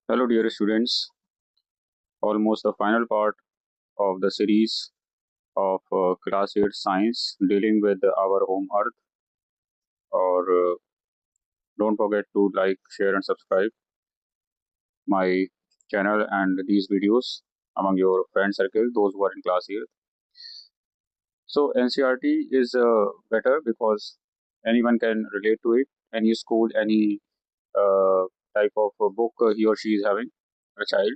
Hello, dear students. Almost the final part of the series of Class 8 Science dealing with our home Earth. Or don't forget to like, share, and subscribe my channel and these videos among your friend circle, those who are in Class 8. So NCRT is better because anyone can relate to it. Any school, any uh, type of book he or she is having, a child.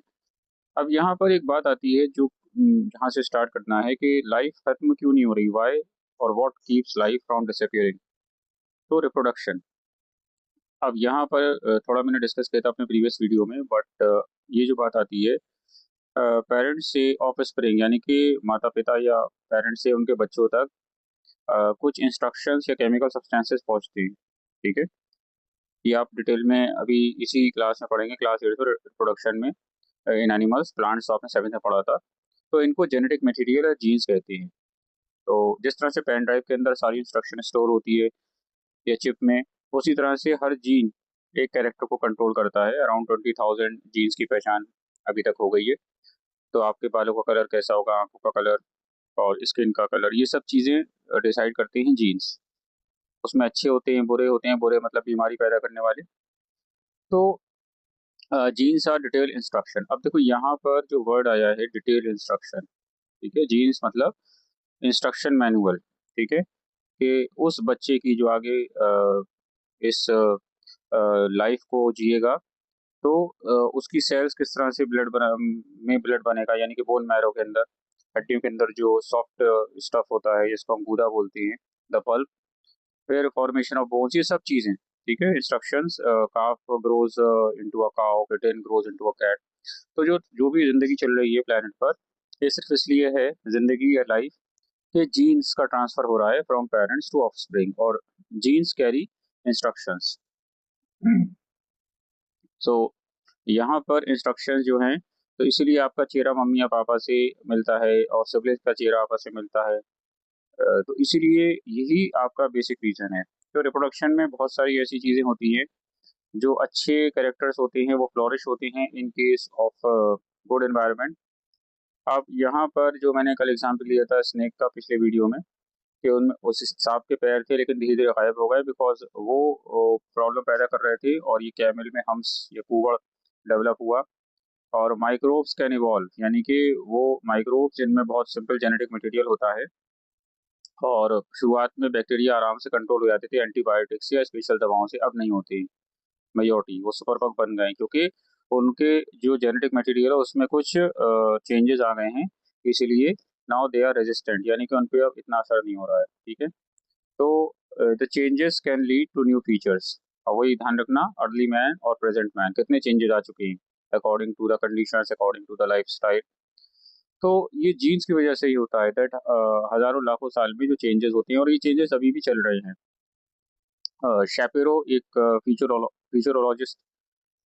अब यहाँ पर एक बात आती है जो जहाँ से स्टार्ट करना है कि लाइफ खत्म क्यों नहीं हो रही, वाई और what keeps life from disappearing. तो रिप्रोडक्शन। अब यहाँ पर थोड़ा मैंने डिस्कस किया था अपने प्रीवियस वीडियो में, बट ये जो बात आती है पेरेंट्स से ऑफ स्प्रिंग, यानी कि माता पिता या पेरेंट्स से उनके बच्चों तक कुछ इंस्ट्रक्शंस या केमिकल सब्सटेंसेस पहुँचती हैं। ठीक है, ये आप डिटेल में अभी इसी क्लास में पढ़ेंगे, क्लास 8 रिप्रोडक्शन में इन एनिमल्स प्लांट्स आपने 7th में पढ़ा था। तो इनको जेनेटिक मटेरियल या जीन्स कहते हैं। तो जिस तरह से पेन ड्राइव के अंदर सारी इंस्ट्रक्शन स्टोर होती है या चिप में, उसी तरह से हर जीन एक कैरेक्टर को कंट्रोल करता है। अराउंड 20,000 जीन्स की पहचान अभी तक हो गई है। तो आपके बालों का कलर कैसा होगा, आंखों का कलर और स्किन का कलर, ये सब चीज़ें डिसाइड करती हैं जीन्स। उसमें अच्छे होते हैं, बुरे होते हैं, बुरे मतलब बीमारी पैदा करने वाले। तो जीन्स आर डिटेल इंस्ट्रक्शन। अब देखो यहाँ पर जो वर्ड आया है डिटेल इंस्ट्रक्शन, ठीक है, जीन्स मतलब इंस्ट्रक्शन मैनुअल। ठीक है, कि उस बच्चे की जो आगे इस लाइफ को जिएगा, तो उसकी सेल्स किस तरह से ब्लड बनेगा, यानी कि बोन मैरो के अंदर, हड्डियों के अंदर जो सॉफ्ट स्टफ होता है जिसको हम गूदा बोलते हैं, द पल्प, फिर फॉर्मेशन ऑफ बोन्स, ये सब चीजें। ठीक है, instructions, calf grows into a cow, kitten grows into a cat. तो जो जो भी जिंदगी चल रही है प्लेनेट पर, ये सिर्फ इसलिए है जिंदगी या लाइफ के जीन्स का ट्रांसफर हो रहा है फ्रॉम पेरेंट्स टू ऑफस्प्रिंग, और जीन्स कैरी इंस्ट्रक्शंस। सो यहाँ पर इंस्ट्रक्शंस जो हैं, तो इसीलिए आपका चेहरा मम्मी या पापा से मिलता है और सिबलिंग्स का चेहरा आपस से मिलता है। तो इसीलिए यही आपका बेसिक रीजन है। तो रिप्रोडक्शन में बहुत सारी ऐसी चीज़ें होती हैं, जो अच्छे कैरेक्टर्स होते हैं वो फ्लोरिश होते हैं in case of good environment. अब यहाँ पर जो मैंने कल एग्जाम्पल लिया था स्नेक का पिछले वीडियो में, कि उनमें उस सांप के पैर थे लेकिन धीरे धीरे गायब हो गए बिकॉज वो प्रॉब्लम पैदा कर रहे थे, और ये कैमल में हम्स या कुवड़ डेवलप हुआ। और माइक्रोब्स कैन इवॉल्व, यानी कि वो माइक्रोब्स जिनमें बहुत सिंपल जेनेटिक मटेरियल होता है, और शुरुआत में बैक्टीरिया आराम से कंट्रोल हो जाते थे एंटीबायोटिक्स या स्पेशल दवाओं से, अब नहीं होती मेजोरिटी। वो सुपर बग बन गए क्योंकि उनके जो जेनेटिक मटेरियल है उसमें कुछ चेंजेस आ गए हैं, इसीलिए नाउ दे आर रेजिस्टेंट, यानी कि उन पे अब इतना असर नहीं हो रहा है। ठीक है, तो the changes can lead to new features. और वही ध्यान रखना, अर्ली मैन और प्रेजेंट मैन कितने चेंजेस आ चुके हैं according to the conditions, according to the life style. तो ये जीन्स की वजह से ही होता है दैट हजारों लाखों साल में जो चेंजेस होते हैं, और ये चेंजेस अभी भी चल रहे हैं। शैपिरो एक फ्यूचरोलॉजिस्ट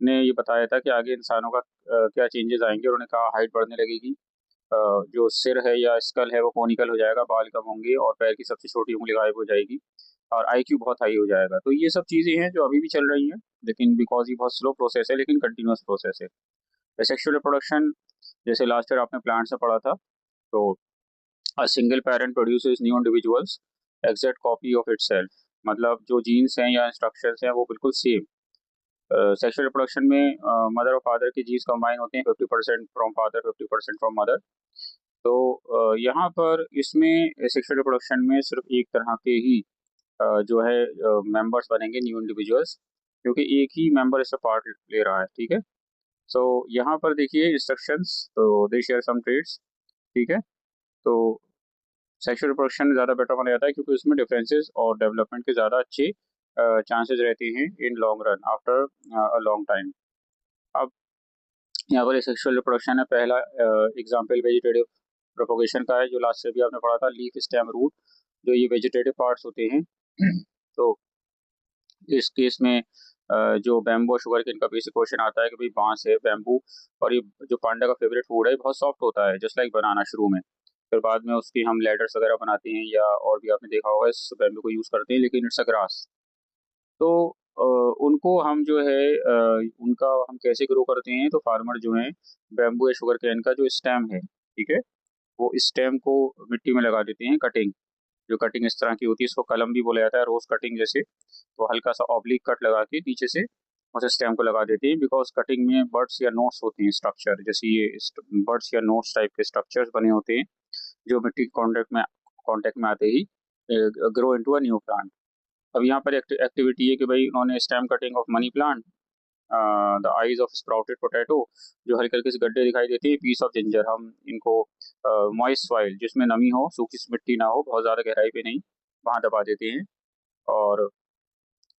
ने ये बताया था कि आगे इंसानों का क्या चेंजेस आएंगे, और उन्होंने कहा हाइट बढ़ने लगेगी, अ, जो सिर है या स्कल है वो कोनिकल हो जाएगा, बाल कम होंगे, और पैर की सबसे छोटी उंगली गायब हो जाएगी, और आईक्यू बहुत हाई हो जाएगा। तो ये सब चीज़ें हैं जो अभी भी चल रही हैं, लेकिन बिकॉज ये बहुत स्लो प्रोसेस है लेकिन कंटिन्यूअस प्रोसेस है। सेक्सुअल रिप्रोडक्शन, जैसे लास्ट ईयर आपने प्लांट्स में पढ़ा था, तो a single parent produces new individuals exact copy of itself. मतलब जो जीन्स हैं या इंस्ट्रक्शंस हैं वो बिल्कुल सेम। सेक्सुअल रिप्रोडक्शन में मदर और फादर के जीन्स कंबाइन होते हैं, 50% फ्रॉम फादर, 50% फ्रॉम मदर। तो यहाँ पर इसमें सेक्सुअल रिप्रोडक्शन में सिर्फ एक तरह के ही जो है मेंबर्स बनेंगे, न्यू इंडिविजुअल्स, क्योंकि एक ही मेंबर इससे पार्ट ले रहा है। ठीक है, सो यहाँ पर देखिए इंस्ट्रक्शंस, तो दे शेयर सम ट्रेड्स। ठीक है, तो सेक्सुअल रिप्रोडक्शन ज़्यादा बेटर माना जाता है क्योंकि उसमें डिफरेंसेस और डेवलपमेंट के ज़्यादा अच्छे चांसेस रहते हैं in long run after a long time. अब यहाँ पर सेक्सुअल रिप्रोडक्शन है, पहला एग्जाम्पल वेजिटेटिव प्रोपोगेशन का है, जो लास्ट से भी आपने पढ़ा था, लीफ स्टेम रूट, जो ये वेजिटेटिव पार्ट्स होते हैं। तो इस केस में जो बैम्बू शुगर केन का बेसिक क्वेश्चन आता है कि भाई बांस है, बैम्बू, और ये जो पांडा का फेवरेट फूड है, बहुत सॉफ्ट होता है जस्ट लाइक बनाना शुरू में, फिर बाद में उसकी हम लेडर्स वगैरह बनाते हैं, या और भी आपने देखा होगा इस बैम्बू को यूज़ करते हैं, लेकिन इट्स अ ग्रास। तो उनको हम जो है उनका हम कैसे ग्रो करते हैं, तो फार्मर जो हैं बैम्बू या शुगर केन का जो स्टेम है, ठीक है, वो स्टेम को मिट्टी में लगा देते हैं, कटिंग, जो कटिंग इस तरह की होती है, इसको कलम भी बोला जाता है, रोज कटिंग जैसे। तो हल्का सा ऑब्लिक कट लगा के नीचे से उस स्टेम को लगा देते हैं, बिकॉज कटिंग में बर्ड्स या नोट्स होते हैं, स्ट्रक्चर जैसे ये बर्ड्स या नोट्स टाइप के स्ट्रक्चर्स बने होते हैं, जो मिट्टी के कॉन्टेक्ट में आते ही grow into a new plant. अब यहाँ पर एक्टिविटी है कि भाई उन्होंने stem cutting of money plant, the eyes of sprouted potato, जो हल्के हल्के से गड्ढे दिखाई देते हैं, पीस ऑफ जिंजर, हम इनको मॉइस्ट सॉइल जिसमें नमी हो, सूखी मिट्टी ना हो, बहुत ज़्यादा गहराई पे नहीं, वहाँ दबा देते हैं। और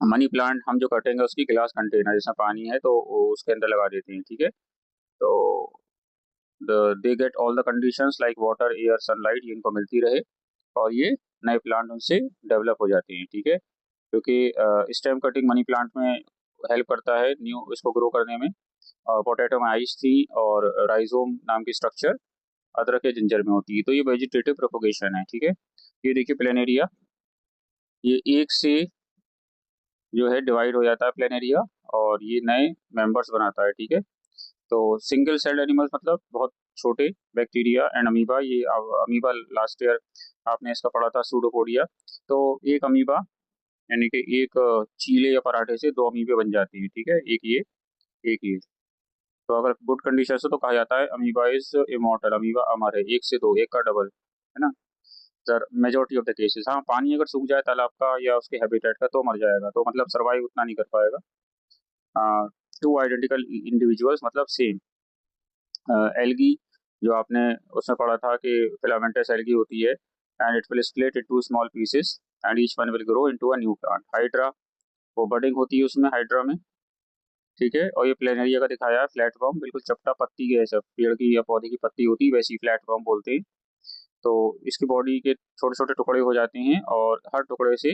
मनी प्लांट हम जो कटेंगे उसकी ग्लास कंटेनर जिसमें पानी है तो उसके अंदर लगा देते हैं, ठीक है। तो they get all the conditions like water, air, sunlight, ये इनको मिलती रहे, और ये नए प्लांट उनसे डेवलप हो जाते हैं, ठीक है। क्योंकि स्टेम कटिंग मनी प्लांट में हेल्प करता है न्यू इसको ग्रो करने में। पोटैटो में आइस थी और राइजोम नाम की स्ट्रक्चर अदरक या जिंजर में होती है, तो ये वेजिटेटिव प्रोपोगेशन है, ठीक है। ये देखिए प्लेनेरिया, ये एक से जो है डिवाइड हो जाता है प्लेनेरिया, और ये नए मेंबर्स बनाता है, ठीक है। तो सिंगल सेल्ड एनिमल्स मतलब बहुत छोटे, बैक्टीरिया एंड अमीबा, ये अमीबा लास्ट ईयर आपने इसका पढ़ा था, सूडोपोडिया। तो एक अमीबा यानी कि एक चीले या पराठे से दो अमीबे बन जाते हैं, ठीक है, एक ये। तो अगर गुड कंडीशन से तो कहा जाता है अमीबा इज इमॉर्टल, अमीबा अमर है, एक से दो, एक का डबल, है ना। Sir majority of the cases, हाँ पानी अगर सूख जाए तालाब का या उसके हैबिटेट का तो मर जाएगा, तो मतलब सर्वाइव उतना नहीं कर पाएगा। टू आइडेंटिकल इंडिविजुअल्स मतलब सेम। एल्गी जो आपने उसमें पढ़ा था कि फिलामेंटस एल्गी होती है, and it will split into small pieces and each one will grow into a new plant. Hydra, वो बडिंग होती है उसमें हाइड्रा में, ठीक है। और ये प्लेनेरिया का दिखाया है फ्लैट फॉर्म, बिल्कुल चपटा पत्ती के जैसा, पेड़ की या पौधे की पत्ती होती है वैसी फ्लैट फॉर्म बोलते हैं। तो इसकी बॉडी के छोटे छोटे टुकड़े हो जाते हैं और हर टुकड़े से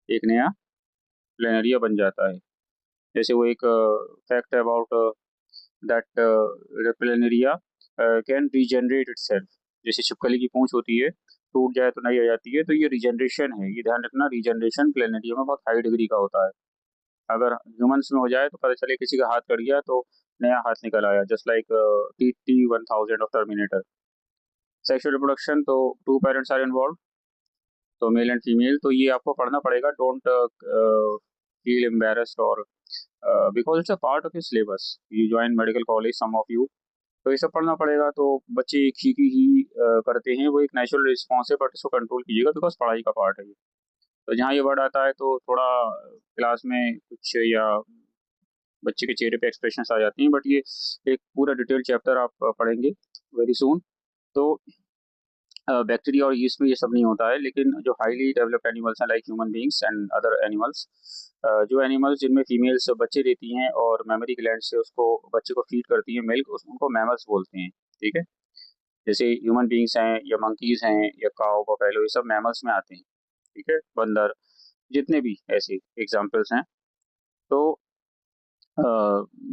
एक नया प्लेनेरिया बन जाता है। जैसे वो एक फैक्ट है about that planaria can regenerate itself, जैसे छिपकली की पूंछ होती है, टूट जाए तो नई आ जाती है, तो ये रीजनरेशन है, ये ध्यान रखना, रीजनरेशन प्लेनेरिया में बहुत हाई डिग्री का होता है। अगर ह्यूमंस में हो जाए तो पता चले किसी का हाथ कट गया तो नया हाथ निकल आया, just like TT-1000 of Terminator. Sexual reproduction, तो टू पेरेंट्स आर इन्वॉल्व, तो मेल एंड फीमेल, तो ये आपको पढ़ना पड़ेगा, डोंट फील एम्बेरस्ड और because it's a part of your syllabus, you join medical college some of you, तो ये सब पढ़ना पड़ेगा। तो बच्चे एक ही करते हैं, वो एक नेचुरल रिस्पॉन्स है, बट इसको कंट्रोल कीजिएगा बिकॉज पढ़ाई का पार्ट है ये। तो जहाँ ये वर्ड आता है तो थोड़ा क्लास में कुछ या बच्चे के चेहरे पे एक्सप्रेशंस आ जाती हैं, बट ये एक पूरा डिटेल चैप्टर आप पढ़ेंगे वेरी सून। तो बैक्टीरिया और यीस्ट में ये सब नहीं होता है, लेकिन जो हाईली डेवलप्ड एनिमल्स हैं like human beings and other animals, जो एनिमल्स जिनमें फीमेल्स बच्चे देती हैं और मेमोरी ग्लैंड से उसको बच्चे को फीड करती हैं मिल्क, उनको मैमल्स बोलते हैं, ठीक है। जैसे ह्यूमन बींग्स हैं या मंकीज हैं या काऊ बफेलो, ये सब मैमल्स में आते हैं, ठीक है, बंदर, जितने भी ऐसे एग्जाम्पल्स हैं। तो अ,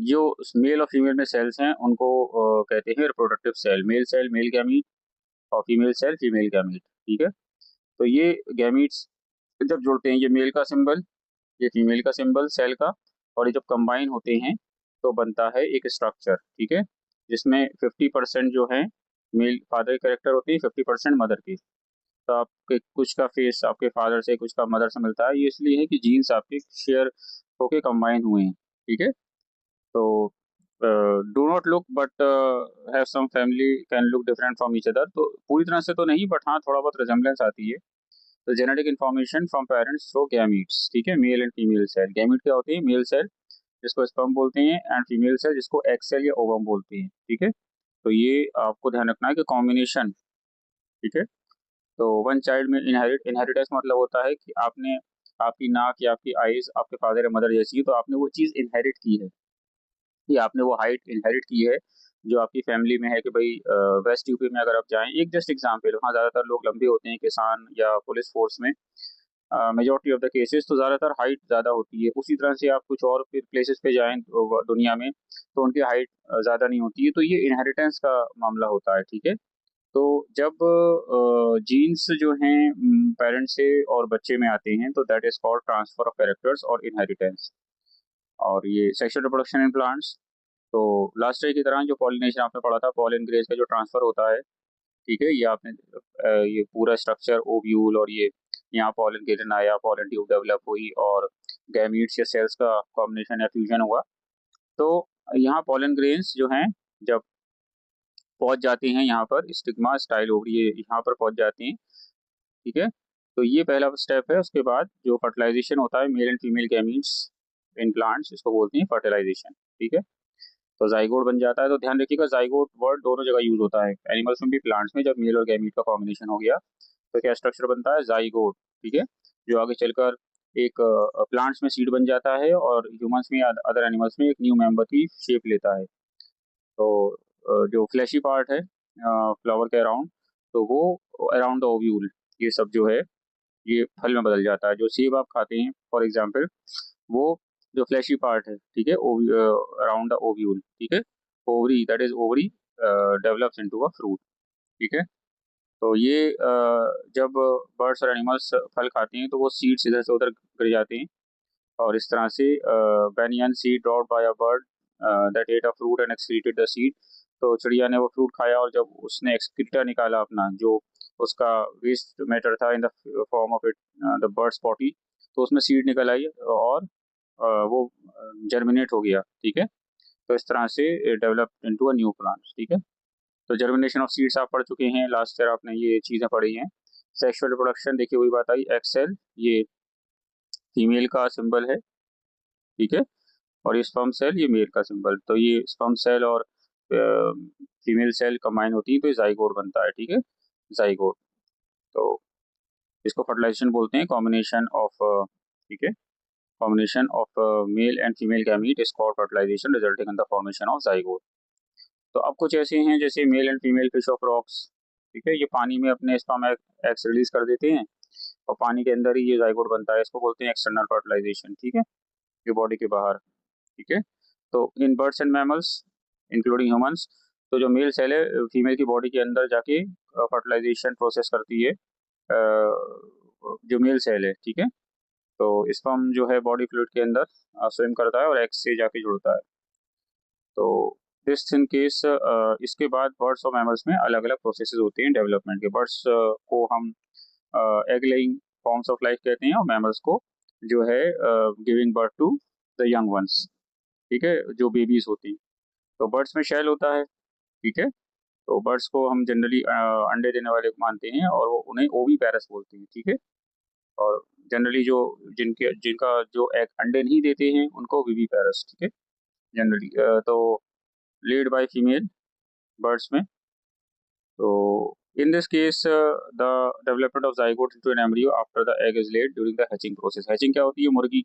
जो मेल और फीमेल में सेल्स हैं उनको कहते हैं रिप्रोडक्टिव सेल मेल गैमीट और फीमेल सेल फीमेल गैमीट, ठीक है। तो ये गैमीट्स जब जुड़ते हैं, ये मेल का सिंबल, ये फीमेल का सिंबल सेल का, और ये जब कंबाइन होते हैं तो बनता है एक स्ट्रक्चर, ठीक है, जिसमें 50% जो है मेल फादर के कैरेक्टर होते हैं, 50% मदर की। तो आपके कुछ का फेस आपके फादर से कुछ का मदर से मिलता है, ये इसलिए है कि जीन्स आपके शेयर होके कंबाइन हुए हैं, ठीक है। तो do not look but have some family can look different from each other, तो पूरी तरह से तो नहीं, बट हाँ थोड़ा बहुत रिजेम्बलेंस आती है। तो genetic information from parents through gametes, ठीक है, male and female cell. Gamete क्या होते हैं? मेल सेल जिसको स्पर्म बोलते हैं, एंड फीमेल सेल जिसको एग सेल या ओवम बोलते हैं, ठीक है। तो ये आपको ध्यान रखना है कि कॉम्बिनेशन, ठीक है। तो वन चाइल्ड में इनहेरिटेंस मतलब होता है कि आपने, आपकी नाक या आपकी आईज आपके फादर या मदर जैसी है, तो आपने वो चीज़ इनहेरिट की है, कि आपने वो हाइट इनहेरिट की है जो आपकी फैमिली में है। कि भाई वेस्ट यूपी में अगर आप जाएं, एक जस्ट एग्जांपल, वहाँ ज़्यादातर लोग लंबे होते हैं, किसान या पुलिस फोर्स में, मेजोरिटी ऑफ द केसेस तो ज़्यादातर हाइट ज़्यादा होती है। उसी तरह से आप कुछ और फिर प्लेसेस पे जाएं दुनिया में, तो उनकी हाइट ज़्यादा नहीं होती है, तो ये इनहेरिटेंस का मामला होता है, ठीक है। तो जब जीन्स जो हैं पेरेंट्स से और बच्चे में आते हैं तो that is called transfer of characters और इनहेरिटेंस। और ये सेक्सुअल रिप्रोडक्शन इन प्लांट्स, तो लास्ट ईयर की तरह जो पॉलिनेशन आपने पढ़ा था, पॉलन ग्रेज का जो ट्रांसफर होता है, ठीक है, ये आपने ये पूरा स्ट्रक्चर ओव्यूल और ये यहाँ पॉलन गिरन आया, पॉलन ट्यूब डेवलप हुई और गैमीट्स या सेल्स का कॉम्बिनेशन या फ्यूजन हुआ। तो यहाँ पॉलन ग्रेन्स जो हैं जब पहुंच जाती हैं यहाँ पर स्टिग्मा स्टाइल ओवरी ये यहाँ पर पहुंच जाती हैं, ठीक है। तो ये पहला स्टेप है। उसके बाद जो फर्टिलाइजेशन होता है male and female gametes in plants, इसको बोलते हैं फर्टिलाइजेशन, ठीक है। तो जाइगोट बन जाता है। तो ध्यान रखिएगा जाइगोट वर्ड दोनों जगह यूज होता है, एनिमल्स में भी प्लांट्स में। जब मेल और गैमीट का कॉम्बिनेशन हो गया तो क्या स्ट्रक्चर बनता है, जाइगोट, ठीक है, जो आगे चलकर एक प्लांट्स में सीड बन जाता है और ह्यूमंस में अदर एनिमल्स में एक न्यू मेंबर की शेप लेता है। तो जो फ्लैशी पार्ट है फ्लावर के अराउंड, तो वो अराउंड द ओव्यूल, ये सब जो है ये फल में बदल जाता है। जो सेब आप खाते हैं फॉर एग्जांपल, वो जो फ्लैशी पार्ट है, ठीक है, अराउंड द ओव्यूल, ठीक है, ovary, that is ovary develops into a fruit, ठीक है। तो ये जब बर्ड्स और एनिमल्स फल खाते हैं तो वो सीड्स इधर से उधर गिर जाते हैं और इस तरह से banyan seed dropped by a bird that ate a fruit and excreted the seed। तो चिड़िया ने वो फ्रूट खाया और जब उसने एक्सक्रीटा निकाला अपना, जो उसका वेस्ट मैटर था in the form of it the birds potty, तो उसमें सीड निकल आई और वो जर्मिनेट हो गया, ठीक है। तो इस तरह से develop into a new plant, ठीक है। तो जर्मिनेशन ऑफ सीड्स आप पढ़ चुके हैं, लास्ट ईयर आपने ये चीज़ें पढ़ी हैं। सेक्सुअल रिप्रोडक्शन देखिए वही बात आई, एक्सेल ये फीमेल का सिंबल है, ठीक है, और ये स्पर्म सेल ये मेल का सिंबल। तो ये स्पर्म सेल और फीमेल सेल कंबाइन होती है तो ये जाइगोट बनता है, ठीक है, जाइगोट। तो इसको फर्टिलाइजेशन बोलते हैं, कॉम्बिनेशन ऑफ, ठीक है, combination of male and female gamete is called fertilization resulting in the formation of zygote. तो अब कुछ ऐसे हैं जैसे male and female fish of rocks, ठीक है, ये पानी में अपने स्पर्म एग्स रिलीज कर देते हैं और पानी के अंदर ही ये जाइगोट बनता है, इसको बोलते हैं एक्सटर्नल फर्टिलाइजेशन, ठीक है, ये बॉडी के बाहर, ठीक है। तो इन birds and mammals including humans, तो जो मेल सेल है फीमेल की बॉडी के अंदर जाके फर्टिलाइजेशन प्रोसेस करती है, जो मेल सेल है, ठीक है। तो स्पर्म जो है बॉडी फ्लूइड के अंदर स्विम करता है और एग से जाके जुड़ता है। तो दिस इन केस इसके बाद बर्ड्स और मैमल्स में अलग अलग प्रोसेसेस होते हैं डेवलपमेंट के। बर्ड्स को हम egg laying forms of life कहते हैं और मैमल्स को जो है giving birth to the young ones, ठीक है, जो बेबीज होती हैं। तो बर्ड्स में शेल होता है, ठीक है। तो बर्ड्स को हम जनरली अंडे देने वाले मानते हैं और वो उन्हें ओवी पैरस बोलते हैं, ठीक है। और जनरली जो जिनके जिनका जो एग अंडे नहीं देते हैं उनको वीवी पैरस, ठीक है, जनरली। तो लेड बाय फीमेल बर्ड्स में। तो in this case the development of zygote into an embryo after the egg is laid during the hatching process. Hatching क्या होती है, मुर्गी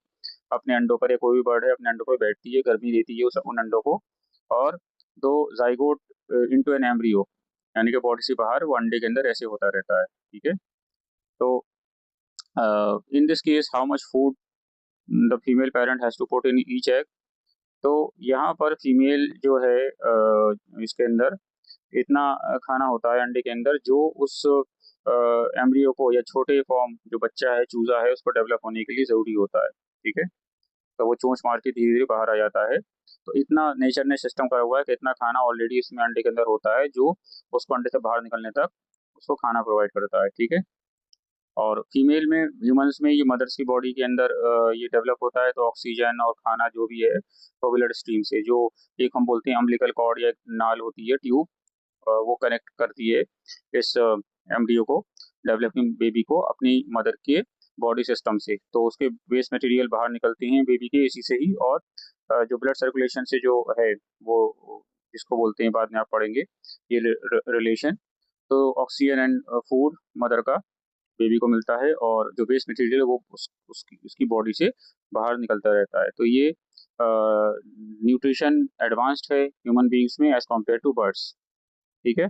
अपने अंडों पर या कोई भी बर्ड है अपने अंडों पर बैठती है, गर्मी देती है उन अंडों को और दो जाइगोट इनटू एन एम्ब्रियो, यानी कि बॉडी से बाहर वो अंडे के अंदर ऐसे होता रहता है, ठीक है। तो in this case how much food the female parent has to put in each egg. तो यहाँ पर फीमेल जो है इसके अंदर इतना खाना होता है अंडे के अंदर जो उस एम्ब्रियो को या छोटे फॉर्म जो बच्चा है चूजा है उसको डेवलप होने के लिए जरूरी होता है, ठीक है। तो वो चोंच मार के धीरे धीरे बाहर आ जाता है। तो इतना नेचर ने सिस्टम करा हुआ है कि इतना खाना ऑलरेडी इसमें अंडे के अंदर होता है जो उसको अंडे से बाहर निकलने तक उसको खाना प्रोवाइड करता है, ठीक है। और फीमेल में ह्यूमंस में ये मदर्स की बॉडी के अंदर ये डेवलप होता है तो ऑक्सीजन और खाना जो भी है वो ब्लड स्ट्रीम से, जो एक हम बोलते हैं अम्बिलिकल कॉर्ड या एक नाल होती है ट्यूब, वो कनेक्ट करती है इस एम्ब्रियो को, डेवलपिंग बेबी को अपनी मदर के बॉडी सिस्टम से। तो उसके वेस्ट मटेरियल बाहर निकलते हैं बेबी के इसी से ही। और जो ब्लड सर्कुलेशन से जो है वो इसको बोलते हैं, बाद में आप पढ़ेंगे ये रिलेशन। तो ऑक्सीजन एंड फूड मदर का बेबी को मिलता है और जो वेस्ट मटेरियल है वो उसकी बॉडी से बाहर निकलता रहता है। तो ये न्यूट्रिशन एडवांस्ड है ह्यूमन बीइंग्स में एज कम्पेयर टू बर्ड्स, ठीक है।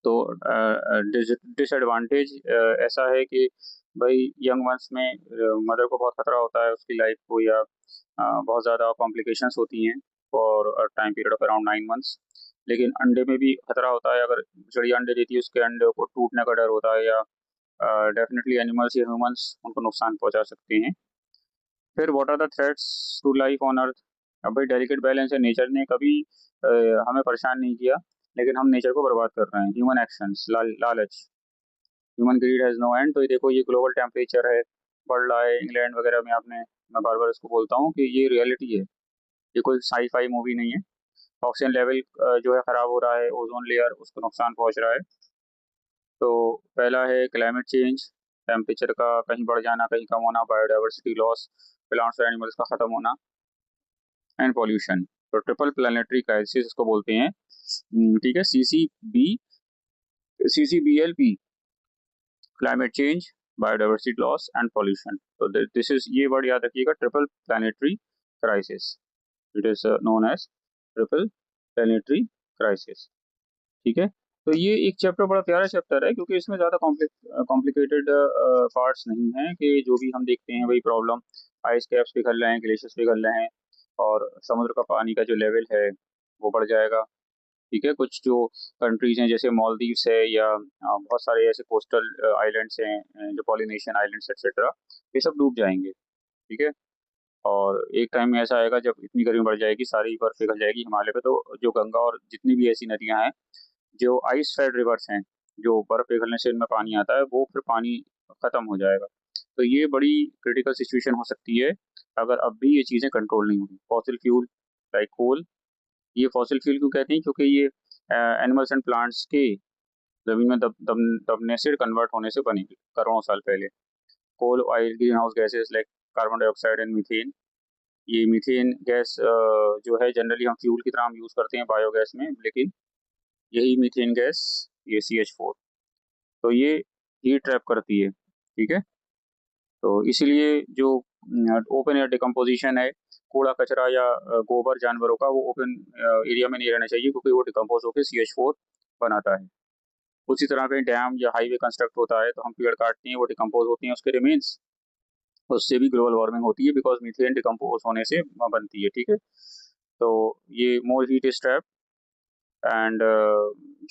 तो डिसएडवांटेज ऐसा है कि भाई यंग वंस में मदर को बहुत खतरा होता है उसकी लाइफ को, या बहुत ज़्यादा कॉम्प्लिकेशंस होती हैं for time period of around 9 months. लेकिन अंडे में भी खतरा होता है। अगर चिड़िया अंडे देती है उसके अंडे को टूटने का डर होता है, या डेफिनेटली एनिमल्स या ह्यूमंस उनको नुकसान पहुंचा सकते हैं। फिर what are the threats to life on earth. अब भाई डेलिकेट बैलेंस है, नेचर ने कभी हमें परेशान नहीं किया, लेकिन हम नेचर को बर्बाद कर रहे हैं। ह्यूमन एक्शंस, लालच, human greed has no end. तो ये देखो, ये ग्लोबल टेम्परेचर है, बढ़ रहा है इंग्लैंड वगैरह में। आपने, मैं बार बार इसको बोलता हूँ कि ये रियलिटी है, ये कोई साई फाई मूवी नहीं है। ऑक्सीजन लेवल जो है खराब हो रहा है, ओजोन लेयर उसको नुकसान पहुंच रहा है। तो पहला है क्लाइमेट चेंज, टेम्परेचर का कहीं बढ़ जाना कहीं कम होना, बायोडाइवर्सिटी लॉस, प्लांट्स और एनिमल्स का खत्म होना, एंड पॉल्यूशन। तो ट्रिपल प्लानिटरी क्राइसिस इसको बोलते हैं। ठीक है, CCBLP, climate change, biodiversity loss and pollution. तो दिस इज, ये वर्ड याद रखिएगा, triple planetary crisis. It is known as triple planetary crisis. ठीक है, तो ये एक चैप्टर बड़ा प्यारा चैप्टर है, क्योंकि इसमें ज़्यादा कॉम्प्लिकेटेड पार्ट्स नहीं हैं कि जो भी हम देखते हैं वही प्रॉब्लम। आइस कैप्स पिघल रहे हैं, ग्लेशियर्स पिघल रहे हैं, और समुद्र का पानी का जो लेवल है वो बढ़ जाएगा। ठीक है, कुछ जो कंट्रीज हैं जैसे मालदीव्स है, या बहुत सारे ऐसे कोस्टल आइलैंड्स हैं, जो पॉलिनेशियन आइलैंड्स एक्सेट्रा, ये सब डूब जाएंगे। ठीक है, और एक टाइम में ऐसा आएगा जब इतनी गर्मी बढ़ जाएगी, सारी बर्फ पिघल जाएगी हिमालय पे, तो जो गंगा और जितनी भी ऐसी नदियां हैं, जो आइस फेड रिवर्स हैं, जो बर्फ पिघलने से इनमें पानी आता है, वो फिर पानी खत्म हो जाएगा। तो ये बड़ी क्रिटिकल सिचुएशन हो सकती है अगर अब भी ये चीज़ें कंट्रोल नहीं होंगी। फॉसिल फ्यूल लाइक कोल, ये फॉसिल फ्यूल क्यों कहते हैं, क्योंकि ये एनिमल्स एंड प्लांट्स के जमीन में दबने से कन्वर्ट होने से बने करोड़ों साल पहले। Coal oil greenhouse gases like carbon dioxide and methane. ये मीथेन गैस जो है जनरली हम फ्यूल की तरह हम यूज़ करते हैं बायोगैस में, लेकिन यही मीथेन गैस, ये CH4, तो ये हीट ट्रैप करती है। ठीक है, तो इसीलिए जो ओपन एयर डिकम्पोजिशन है, कूड़ा कचरा या गोबर जानवरों का, वो ओपन एरिया में नहीं रहना चाहिए, क्योंकि वो डिकम्पोज होकर CH4 बनाता है। उसी तरह कहीं डैम या हाईवे कंस्ट्रक्ट होता है तो हम पेड़ काटते हैं, वो डिकम्पोज होते हैं, उसके रिमेन्स, उससे भी ग्लोबल वार्मिंग होती है, बिकॉज मीथेन डिकम्पोज होने से बनती है। ठीक है, तो ये more heat is trap. And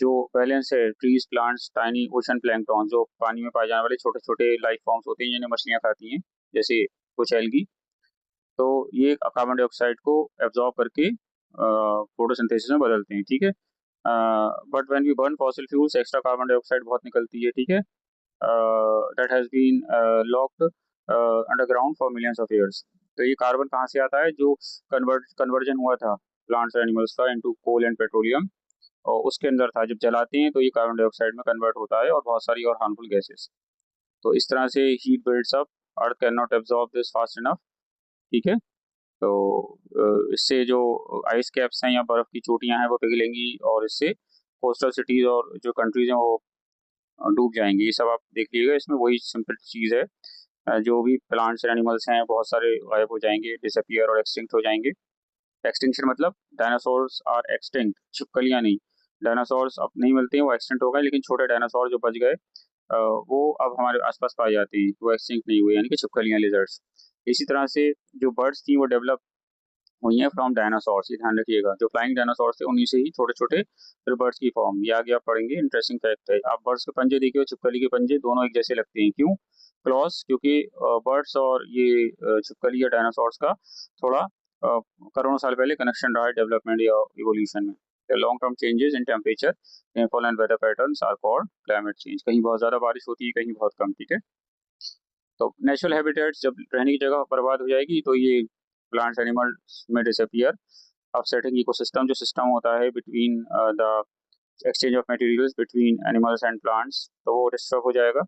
जो बैलेंस है, trees, plants, tiny ocean plankton, जो पानी में पाए जाने वाले छोटे छोटे लाइफ फॉर्म्स होते हैं जिन्हें मछलियाँ खाती हैं, जैसे कुछ एल्गी, तो ये कार्बन डाइऑक्साइड को एब्जॉर्ब करके फोटोसिंथेसिस में बदलते हैं। ठीक है, but when we burn fossil fuels, extra carbon dioxide बहुत निकलती है। ठीक है, that has been locked underground for millions of years. तो ये कार्बन कहाँ से आता है, जो कन्वर्जन हुआ था प्लांट्स और एनिमल्स का इनटू कोल एंड पेट्रोलियम, और उसके अंदर था, जब जलाते हैं तो ये कार्बन डाइऑक्साइड में कन्वर्ट होता है, और बहुत सारी और हार्मफुल गैसेस। तो इस तरह से heat builds up, earth can not absorb this fast enough. ठीक है, तो इससे जो आइस कैप्स हैं या बर्फ की चोटियां हैं वो पिघलेंगी, और इससे कोस्टल सिटीज और जो कंट्रीज हैं वो डूब जाएंगी। ये सब आप देख लीजिएगा, इसमें वही सिंपल चीज़ है। जो भी प्लांट्स और एनिमल्स हैं बहुत सारे गायब हो जाएंगे, डिसअपियर और एक्सटिंक्ट हो जाएंगे। एक्सटिंक्शन मतलब डायनासोर्स आर एक्सटिंक्ट, छिपकलियां नहीं। डायनासोर्स अब नहीं मिलते हैं, वो एक्सटिंक्ट हो गए, लेकिन छोटे डायनासोर जो बच गए वो अब हमारे आसपास पाए जाते हैं, वो एक्सटिंक्ट नहीं हुए, यानी कि छिपकलियां, लिजर्ड्स। इसी तरह से जो बर्ड्स थी वो डेवलप हुई हैं फ्रॉम डायनासोर्स, ये ध्यान रखिएगा। जो फ्लाइंग डायनासोर थे उन्हीं से ही छोटे छोटे फिर बर्ड्स की फॉर्म, ये आगे आप पढ़ेंगे, इंटरेस्टिंग फैक्ट है। आप बर्ड्स के पंजे देखिए, छिपकली के पंजे दोनों एक जैसे लगते हैं, क्यों? क्लॉस, क्योंकि बर्ड्स और ये छिपकली या डायनासोर्स का थोड़ा करोड़ों साल पहले कनेक्शन रहा है डेवलपमेंट या इवोल्यूशन में। Long term changes in temperature, rainfall and weather patterns are called climate change. कहीं बहुत ज़्यादा बारिश होती है, कहीं बहुत कम। ठीक है, तो नेचुरल हैबिटेट्स, जब रहने की जगह बर्बाद हो जाएगी तो ये प्लांट्स एनिमल्स में डिसअपियर। अपसेटिंग इकोसिस्टम, जो सिस्टम होता है between the exchange of materials between animals and plants, तो वो डिस्टर्ब हो जाएगा।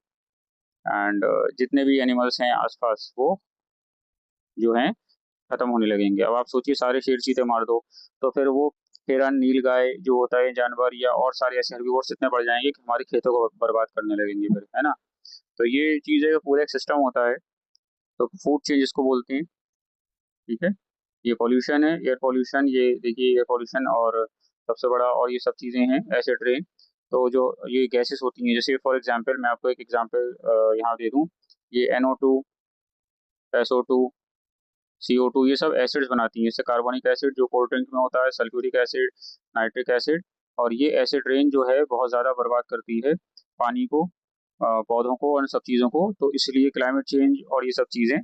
एंड जितने भी एनिमल्स हैं आसपास वो जो हैं खत्म होने लगेंगे। अब आप सोचिए, सारे शेर चीते मार दो, तो फिर वो हिरन, नीलगाय जो होता है जानवर, या और सारे ऐसे हेर्बिवोर्स इतने बढ़ जाएंगे कि हमारी खेतों को बर्बाद करने लगेंगे फिर, है ना। तो ये चीज़ है, पूरा एक सिस्टम होता है। तो फूड चेंज इसको बोलते हैं। ठीक है, ये पॉल्यूशन है, एयर पॉल्यूशन। ये देखिए, एयर पॉल्यूशन और सबसे बड़ा, और ये सब चीज़ें हैं एसिड रेन। तो जो ये गैसेस होती हैं, जैसे फॉर एग्जांपल मैं आपको एक एग्जांपल यहाँ दे दूँ, ये NO2, SO2, CO2, ये सब एसिड्स बनाती हैं। जैसे कार्बोनिक एसिड जो कोल्ड ड्रिंक में होता है, सल्फ्यूरिक एसिड, नाइट्रिक एसिड, और ये एसिड रेन जो है बहुत ज़्यादा बर्बाद करती है पानी को, पौधों को और इन सब चीज़ों को। तो इसलिए क्लाइमेट चेंज और ये सब चीज़ें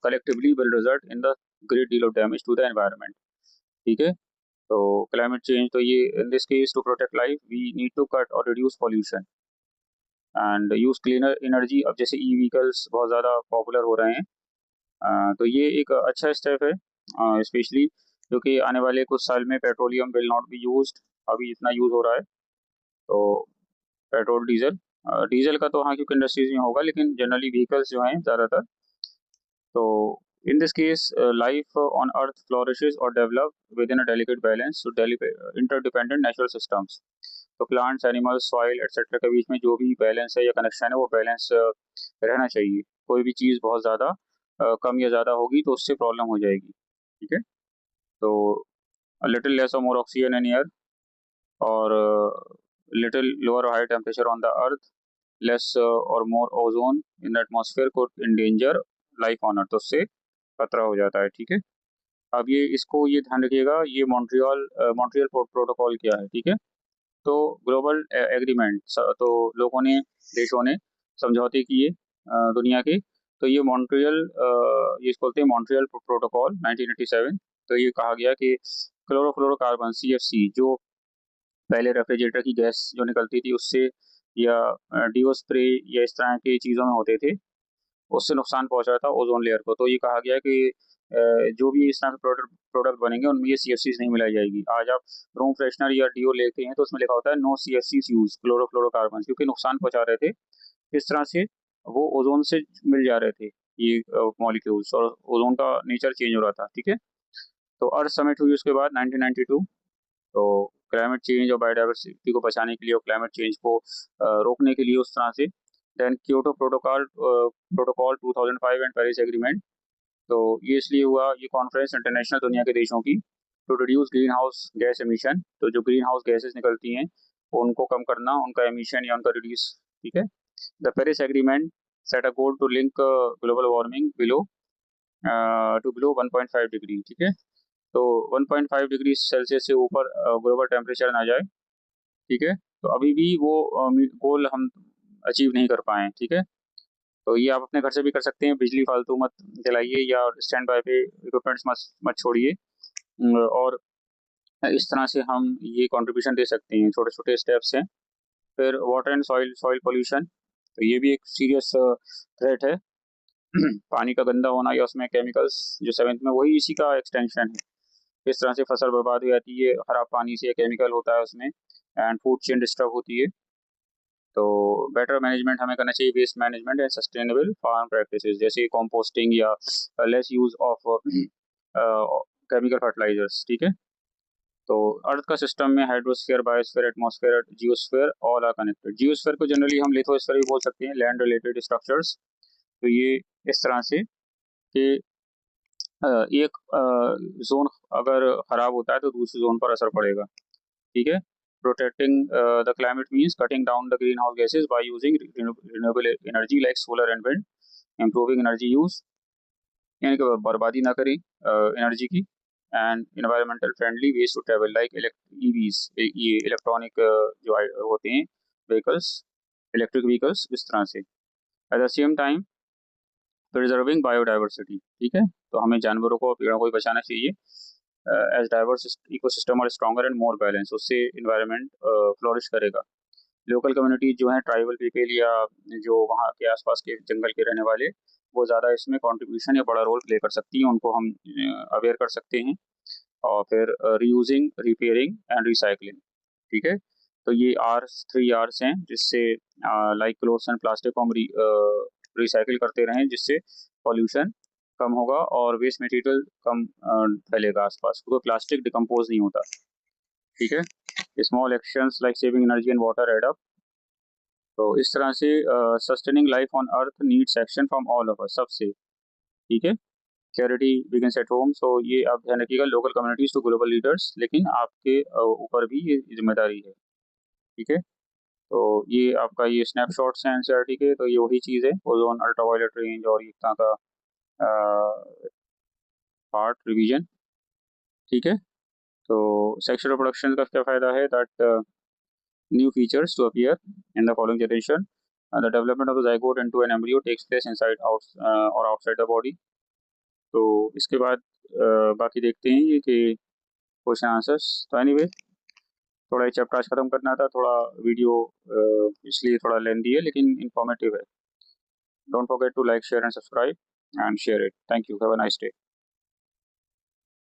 collectively will result in the great deal of damage to the environment। ठीक है, तो क्लाइमेट चेंज तो ये in this case to protect life we need to cut और reduce pollution and use cleaner energy. अब जैसे ई व्हीकल्स बहुत ज़्यादा पॉपुलर हो रहे हैं, तो ये एक अच्छा स्टेप है, स्पेशली क्योंकि आने वाले कुछ साल में petroleum will not be used, अभी इतना यूज़ हो रहा है। तो पेट्रोल डीजल, डीजल का तो हाँ क्योंकि इंडस्ट्रीज में होगा, लेकिन जनरली व्हीकल्स जो हैं ज़्यादातर। तो in this case, life on Earth flourishes or develop within a delicate balance to interdependent natural systems। तो प्लांट्स, एनिमल्स, सॉइल एक्सेट्रा के बीच में जो भी बैलेंस है या कनेक्शन है वो बैलेंस रहना चाहिए। कोई भी चीज़ बहुत ज़्यादा कम या ज़्यादा होगी तो उससे प्रॉब्लम हो जाएगी। ठीक है, तो लिटिल लेस और मोर ऑक्सीजन इन एयर और little lower high temperature on the earth, less और more ozone in the atmosphere could endanger life on earth. तो उससे खतरा हो जाता है। ठीक है, अब ये इसको ये ध्यान रखिएगा, ये मॉन्ट्रियल प्रोटोकॉल क्या है। ठीक है, तो ग्लोबल एग्रीमेंट, तो लोगों ने, देशों ने समझौते किए दुनिया के। तो ये मॉन्ट्रियल, ये इसको बोलते हैं मॉन्ट्रियल प्रोटोकॉल 1987। तो ये कहा गया कि क्लोरोफ्लोरोकार्बन CFC जो पहले रेफ्रिजरेटर की गैस जो निकलती थी उससे या डीओ स्प्रे या इस तरह की चीज़ों में होते थे, उससे नुकसान पहुंचा था ओजोन लेयर को। तो ये कहा गया कि जो भी इस तरह के प्रोडक्ट बनेंगे उनमें ये CFCs नहीं मिलाई जाएगी। आज आप रूम फ्रेशनर या डीओ लेते हैं तो उसमें लिखा होता है नो CFCs यूज क्लोरोफ्लोरोकार्बन, क्योंकि नुकसान पहुंचा रहे थे। इस तरह से वो ओजोन से मिल जा रहे थे ये मॉलिक्यूल्स, और ओजोन का नेचर चेंज हो रहा था। ठीक है, तो अर्थ समिट हुई उसके बाद 1992। तो क्लाइमेट चेंज और बायोडाइवर्सिटी को बचाने के लिए और क्लाइमेट चेंज को रोकने के लिए उस तरह से then Kyoto Protocol 2005 and Paris agreement. तो ये इसलिए हुआ ये कॉन्फ्रेंस इंटरनेशनल दुनिया के देशों की to reduce green house gas emission. तो जो ग्रीन हाउस गैसेस निकलती हैं उनको कम करना, उनका एमिशन या उनका रिड्यूस। ठीक है, the Paris agreement set a goal to link global warming below 1.5 degree. ठीक है, तो 1.5 डिग्री सेल्सियस से ऊपर ग्लोबल टेम्परेचर ना जाए। ठीक है, तो अभी भी वो गोल हम अचीव नहीं कर पाए हैं। ठीक है, तो ये आप अपने घर से भी कर सकते हैं, बिजली फालतू मत जलाइए या स्टैंड बाय पे इक्विपमेंट्स मत मत छोड़िए। और इस तरह से हम ये कंट्रीब्यूशन दे सकते हैं, छोटे छोटे स्टेप्स हैं। फिर water and soil soil pollution, तो ये भी एक सीरियस थ्रेट है। पानी का गंदा होना या उसमें केमिकल्स जो सेवेंथ में, वही इसी का एक्सटेंशन है। इस तरह से फसल बर्बाद हो जाती है, खराब पानी से केमिकल होता है उसमें एंड फूड चेन डिस्टर्ब होती है। तो बेटर मैनेजमेंट हमें करना चाहिए, waste management and sustainable farm practices, जैसे कंपोस्टिंग या less use of chemical fertilizers. ठीक है, तो अर्थ का सिस्टम में hydrosphere, biosphere, atmosphere, geosphere all are connected. Geosphere को जनरली हम लिथोस्फीयर भी बोल सकते हैं, लैंड रिलेटेड स्ट्रक्चर्स। तो ये इस तरह से कि एक जोन अगर खराब होता है तो दूसरी जोन पर असर पड़ेगा। ठीक है, protecting the climate means cutting down the green house gases by using renewable energy like solar and wind, improving energy use, यानी कि बर्बादी ना करें एनर्जी की, and environmental friendly ways to travel like EVs, ये इलेक्ट्रॉनिक जो होते हैं व्हीकल्स, इलेक्ट्रिक व्हीकल्स, इस तरह से। At the same time preserving biodiversity. ठीक है, तो हमें जानवरों को, पेड़ों को भी बचाना चाहिए। एज डाइवर्स इकोसिस्टम और स्ट्रॉन्गर एंड मोर बैलेंस, उससे इन्वायरमेंट फ्लोरिश करेगा। लोकल कम्युनिटीज जो हैं, ट्राइबल पीपल या जो वहाँ के आसपास के जंगल के रहने वाले, वो ज़्यादा इसमें कंट्रीब्यूशन या बड़ा रोल प्ले कर सकती हैं, उनको हम अवेयर कर सकते हैं। और फिर रीयूजिंग, रिपेयरिंग एंड रिसाइकलिंग। ठीक है, तो ये थ्री आर्स हैं जिससे लाइक क्लोथ्स एंड प्लास्टिक को हम रिसाइकिल करते रहें, जिससे पॉल्यूशन कम होगा और वेस्ट मटेरियल कम फैलेगा आसपास, क्योंकि प्लास्टिक डिकम्पोज नहीं होता। ठीक है, small actions like saving energy and water add up. तो इस तरह से sustaining life on earth needs action from all of us, सबसे। ठीक है, charity begins at home. So ये आप ध्यान रखिएगा, local communities to global leaders, लेकिन आपके ऊपर भी ये जिम्मेदारी है। ठीक है, तो ये आपका ये स्नैपशॉट्स हैं एनसीईआरटी के, तो ये वही चीज़ है, ओजोन, अल्ट्रावायलेट रेंज और ये तरह का पार्ट रिवीजन। ठीक है, तो सेक्सुअल रिप्रोडक्शन का क्या फ़ायदा है that new features to appear in the following generation. The development of the zygote into an embryo takes place inside और आउटसाइड द बॉडी। तो इसके बाद बाकी देखते हैं ये कि क्वेश्चन आंसर्स। तो एनीवे थोड़ा ये चैप्टर आज खत्म करना था, थोड़ा वीडियो इसलिए थोड़ा लेंदी है लेकिन इंफॉर्मेटिव है। Don't forget to like share and subscribe and share it. Thank you, have a nice day.